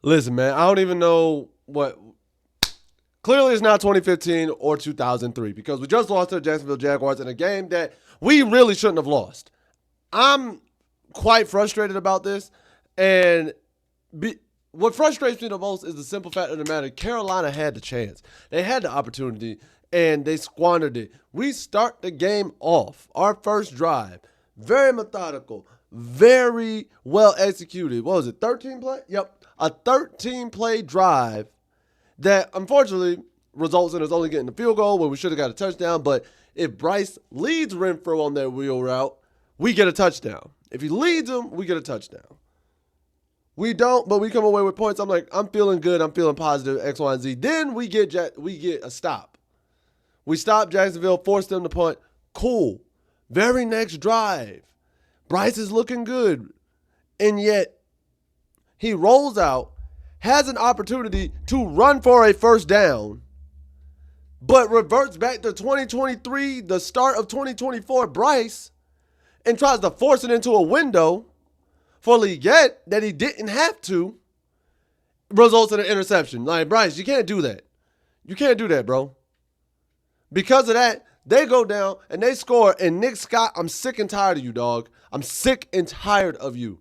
Listen, man, I don't even know what. Clearly, it's not 2015 or 2003 because we just lost to the Jacksonville Jaguars in a game that we really shouldn't have lost. I'm quite frustrated about this, and what frustrates me the most is the simple fact of the matter. Carolina had the chance. They had the opportunity, and they squandered it. We start the game off, our first drive, very methodical, very well executed. What was it, 13 play? Yep, a 13-play drive that unfortunately results in us only getting the field goal when we should have got a touchdown. But if Bryce leads Renfro on that wheel route, we get a touchdown. If he leads him, we get a touchdown. We don't, but we come away with points. I'm like, I'm feeling good. I'm feeling positive, X, Y, and Z. Then we get a stop. We stop Jacksonville, force them to punt. Cool. Very next drive, Bryce is looking good. And yet, he rolls out, has an opportunity to run for a first down, but reverts back to 2023, the start of 2024 Bryce, and tries to force it into a window for Leggett that he didn't have to, results in an interception. Like, Bryce, you can't do that. You can't do that, bro. Because of that, they go down and they score. And Nick Scott, I'm sick and tired of you, dog. I'm sick and tired of you.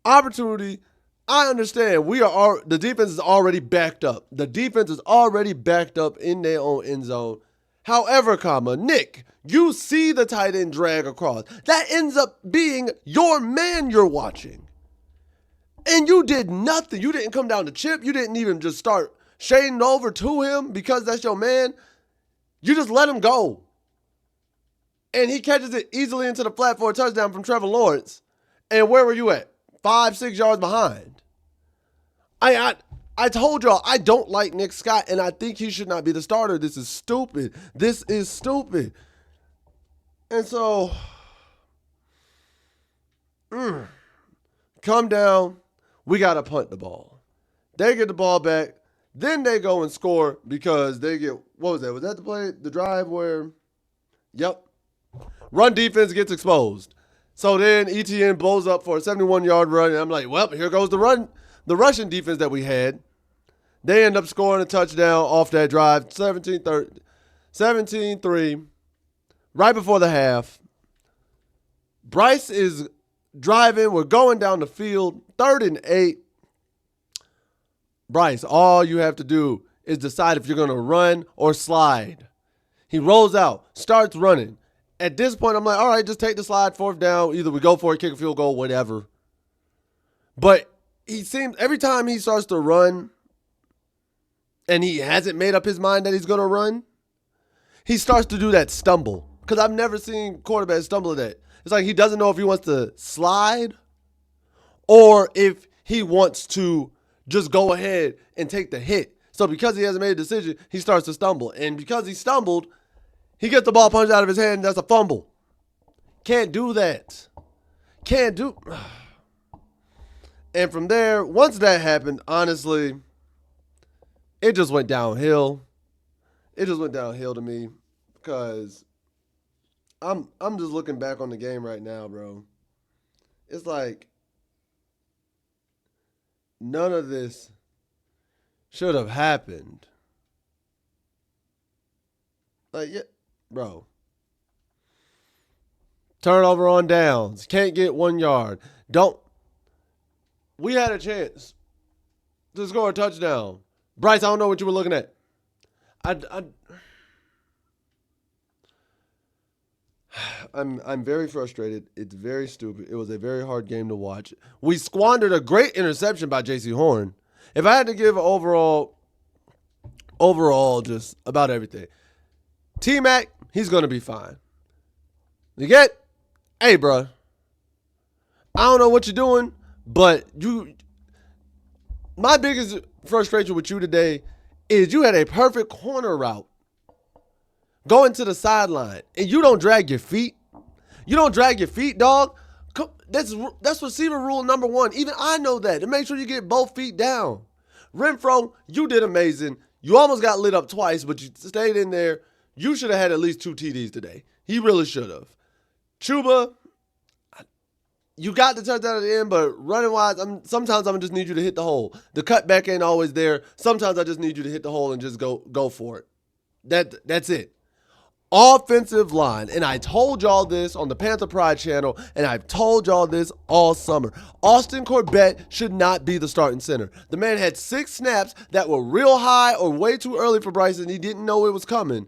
Opportunity, I understand. The defense is already backed up. The defense is already backed up in their own end zone. However, Nick, you see the tight end drag across. That ends up being your man you're watching. And you did nothing. You didn't come down to chip. You didn't even just start shading over to him because that's your man. You just let him go. And he catches it easily into the flat for a touchdown from Trevor Lawrence. And where were you at? 5-6 yards behind. I told y'all I don't like Nick Scott, and I think he should not be the starter. This is stupid. This is stupid. And so, come down. We got to punt the ball. They get the ball back. Then they go and score because they get, what was that? Was that the play, the drive where, yep. Run defense gets exposed. So then ETN blows up for a 71-yard run, and I'm like, well, here goes the Russian defense that we had. They end up scoring a touchdown off that drive, 17-3, right before the half. Bryce is driving. We're going down the field, 3rd and 8. Bryce, all you have to do is decide if you're going to run or slide. He rolls out, starts running. At this point, I'm like, all right, just take the slide, 4th down. Either we go for it, kick a field goal, whatever. But he seems, every time he starts to run and he hasn't made up his mind that he's going to run, he starts to do that stumble. Because I've never seen quarterbacks stumble at that. It's like he doesn't know if he wants to slide or if he wants to just go ahead and take the hit. So because he hasn't made a decision, he starts to stumble. And because he stumbled, he gets the ball punched out of his hand, and that's a fumble. Can't do that. Can't do. And from there, once that happened, honestly, it just went downhill. It just went downhill to me because I'm just looking back on the game right now, bro. It's like none of this should have happened. Like, yeah, bro. Turnover on downs. Can't get 1 yard. We had a chance to score a touchdown. Bryce, I don't know what you were looking at. I'm very frustrated. It's very stupid. It was a very hard game to watch. We squandered a great interception by J.C. Horn. If I had to give overall, just about everything. T-Mac, he's going to be fine. You get? Hey, bro. I don't know what you're doing, but my biggest frustration with you today is you had a perfect corner route going to the sideline, and you don't drag your feet. You don't drag your feet, dog. That's receiver rule number 1. Even I know that. And make sure you get both feet down. Renfro, you did amazing. You almost got lit up twice, but you stayed in there. You should have had at least 2 TDs today. He really should have. Chuba, you got the touchdown at the end, but running wise, sometimes I'm just need you to hit the hole. The cutback ain't always there. Sometimes I just need you to hit the hole and just go for it. That's it. Offensive line, and I told y'all this on the Panther Pride channel, and I've told y'all this all summer. Austin Corbett should not be the starting center. The man had 6 snaps that were real high or way too early for Bryson. He didn't know it was coming.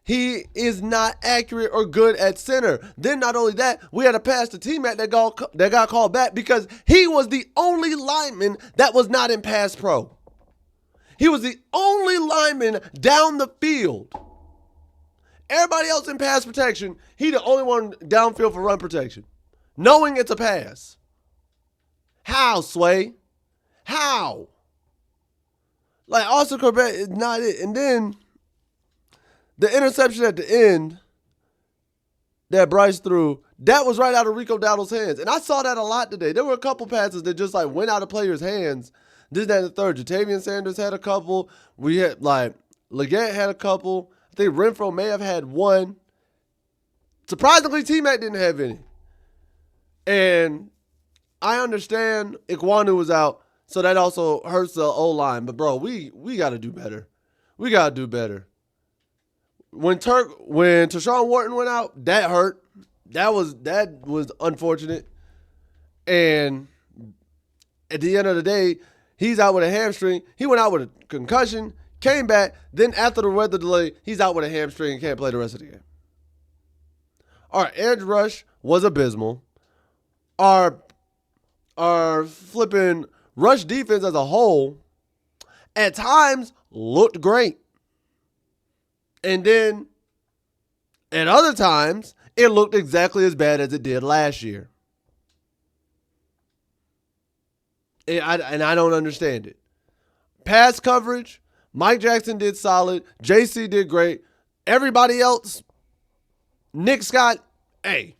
He is not accurate or good at center. Then not only that, we had a pass to T-Mac that got called back because he was the only lineman that was not in pass pro. He was the only lineman down the field. Everybody else in pass protection, he the only one downfield for run protection, knowing it's a pass. How, Sway? How? Like, Austin Corbett is not it. And then the interception at the end that Bryce threw, that was right out of Rico Dowdle's hands. And I saw that a lot today. There were a couple passes that just like went out of players' hands. This, that, and the third. Jatavian Sanders had a couple. We had Leggett had a couple. I think Renfro may have had one. Surprisingly, T-Mac didn't have any. And I understand Ikwanu was out, so that also hurts the O-line. But, bro, we got to do better. We got to do better. When Tershawn Wharton went out, that hurt. That was unfortunate. And at the end of the day, he's out with a hamstring. He went out with a concussion. Came back, then after the weather delay, he's out with a hamstring and can't play the rest of the game. Our edge rush was abysmal. Our flipping rush defense as a whole, at times, looked great. And then, at other times, it looked exactly as bad as it did last year. And I don't understand it. Pass coverage, Mike Jackson did solid. JC did great. Everybody else, Nick Scott, hey,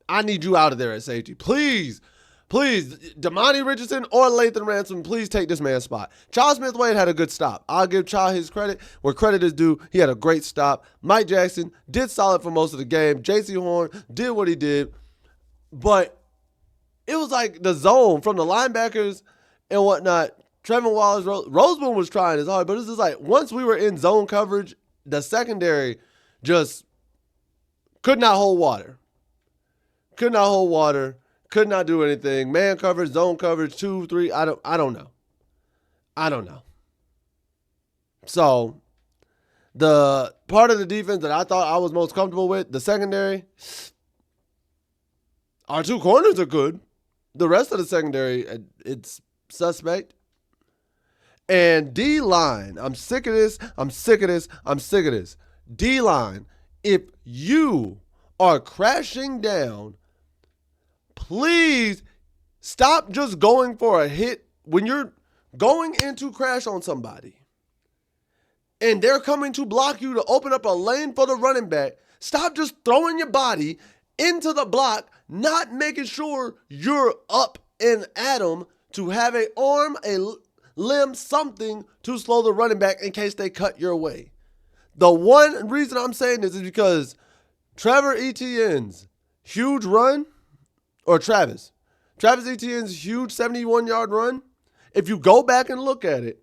I need you out of there at safety. Please, Damani Richardson or Lathan Ransom, please take this man's spot. Charles Smith-Wade had a good stop. I'll give Cha his credit where credit is due. He had a great stop. Mike Jackson did solid for most of the game. JC Horn did what he did. But it was like the zone from the linebackers and whatnot. Trevin Wallace, Roseman was trying his hard, but it's just like once we were in zone coverage, the secondary just could not hold water. Could not do anything. Man coverage, zone coverage, 2, 3. I don't know. So the part of the defense that I thought I was most comfortable with, the secondary, our 2 corners are good. The rest of the secondary, it's suspect. And D-line, I'm sick of this. D-line, if you are crashing down, please stop just going for a hit when you're going in to crash on somebody and they're coming to block you to open up a lane for the running back. Stop just throwing your body into the block, not making sure you're up and at them to have an arm, a limb, something to slow the running back in case they cut your way. The one reason I'm saying this is because Trevor Etienne's huge run, or Travis Etienne's huge 71-yard run, if you go back and look at it,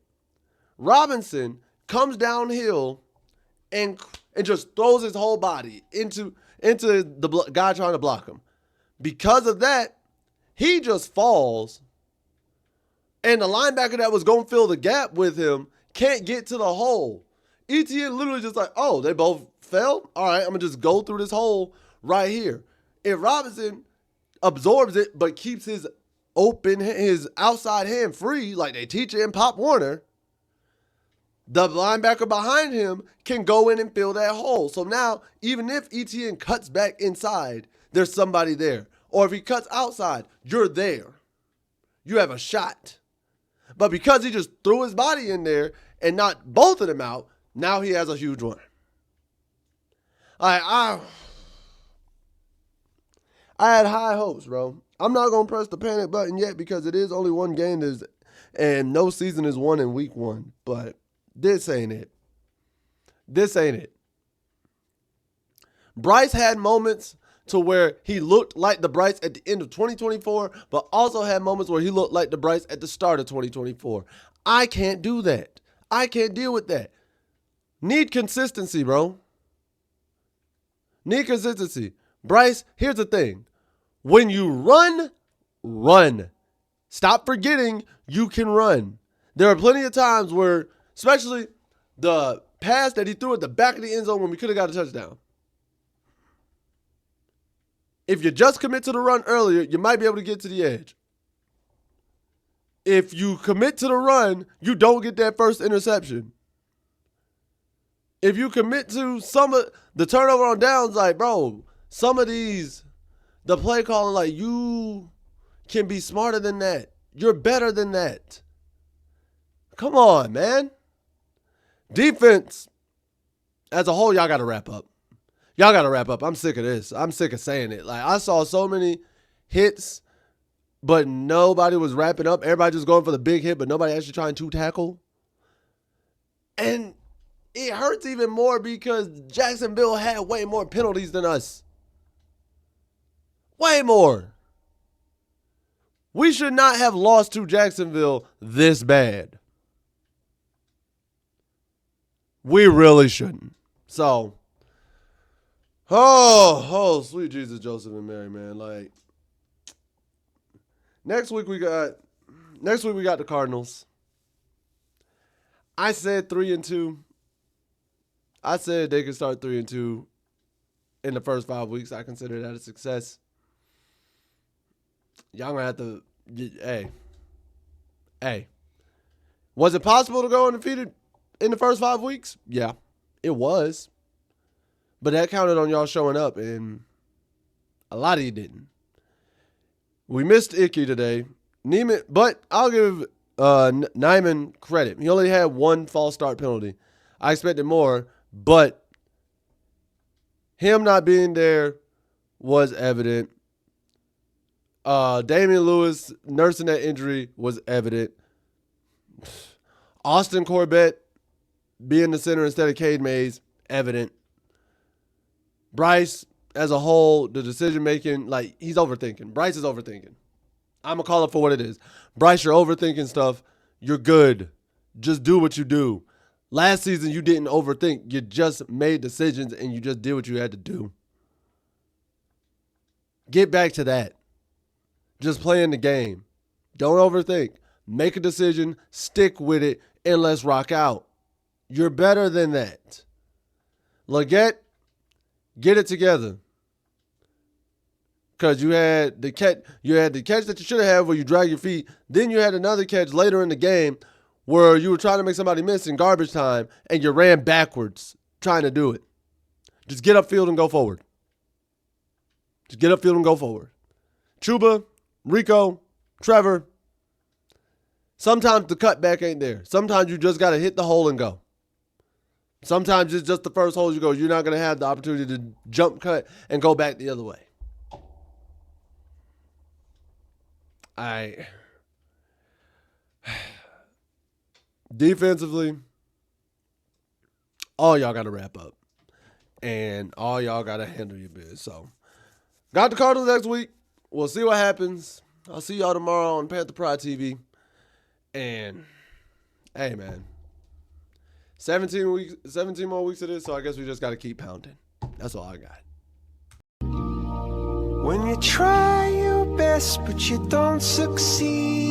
Robinson comes downhill and just throws his whole body into the guy trying to block him. Because of that, he just falls, and the linebacker that was going to fill the gap with him can't get to the hole. Etienne literally just like, oh, they both fell? All right, I'm going to just go through this hole right here. If Robinson absorbs it but keeps his outside hand free like they teach it in Pop Warner, the linebacker behind him can go in and fill that hole. So now, even if Etienne cuts back inside, there's somebody there. Or if he cuts outside, you're there. You have a shot. But because he just threw his body in there and knocked both of them out, now he has a huge one. I had high hopes, bro. I'm not going to press the panic button yet because it is only one game and no season is won in week 1. But this ain't it. Bryce had moments to where he looked like the Bryce at the end of 2024, but also had moments where he looked like the Bryce at the start of 2024. I can't do that. I can't deal with that. Need consistency, bro. Need consistency. Bryce, here's the thing. When you run, run. Stop forgetting you can run. There are plenty of times where, especially the pass that he threw at the back of the end zone when we could have got a touchdown. If you just commit to the run earlier, you might be able to get to the edge. If you commit to the run, you don't get that first interception. If you commit to some of the turnover on downs, like, bro, some of these, the play calling, like, you can be smarter than that. You're better than that. Come on, man. Defense, as a whole, y'all got to wrap up. Y'all got to wrap up. I'm sick of this. I'm sick of saying it. Like, I saw so many hits, but nobody was wrapping up. Everybody just going for the big hit, but nobody actually trying to tackle. And it hurts even more because Jacksonville had way more penalties than us. Way more. We should not have lost to Jacksonville this bad. We really shouldn't. So, sweet Jesus, Joseph, and Mary, man. Like, next week we got the Cardinals. I said 3-2. I said they could start 3-2 in the first 5 weeks. I consider that a success. Y'all gonna have to, hey. Was it possible to go undefeated in the first 5 weeks? Yeah, it was. But that counted on y'all showing up, and a lot of you didn't. We missed Icky today. Neiman, but I'll give Nyman credit. He only had one false start penalty. I expected more, but him not being there was evident. Damian Lewis nursing that injury was evident. Austin Corbett being the center instead of Cade Mays, evident. Bryce, as a whole, the decision-making, like, he's overthinking. Bryce is overthinking. I'm going to call it for what it is. Bryce, you're overthinking stuff. You're good. Just do what you do. Last season, you didn't overthink. You just made decisions, and you just did what you had to do. Get back to that. Just playing the game. Don't overthink. Make a decision, stick with it, and let's rock out. You're better than that. Leggett, get it together. Because you had the catch that you should have had where you drag your feet. Then you had another catch later in the game where you were trying to make somebody miss in garbage time and you ran backwards trying to do it. Just get upfield and go forward. Just get upfield and go forward. Chuba, Rico, Trevor. Sometimes the cutback ain't there. Sometimes you just got to hit the hole and go. Sometimes it's just the first hole you go. You're not going to have the opportunity to jump cut and go back the other way. Defensively, all y'all got to wrap up. And all y'all got to handle your biz. So, got the Cardinals next week. We'll see what happens. I'll see y'all tomorrow on Panther Pride TV. And, hey, man. 17 more weeks of this, so I guess we just got to keep pounding. That's all I got. When you try your best, but you don't succeed.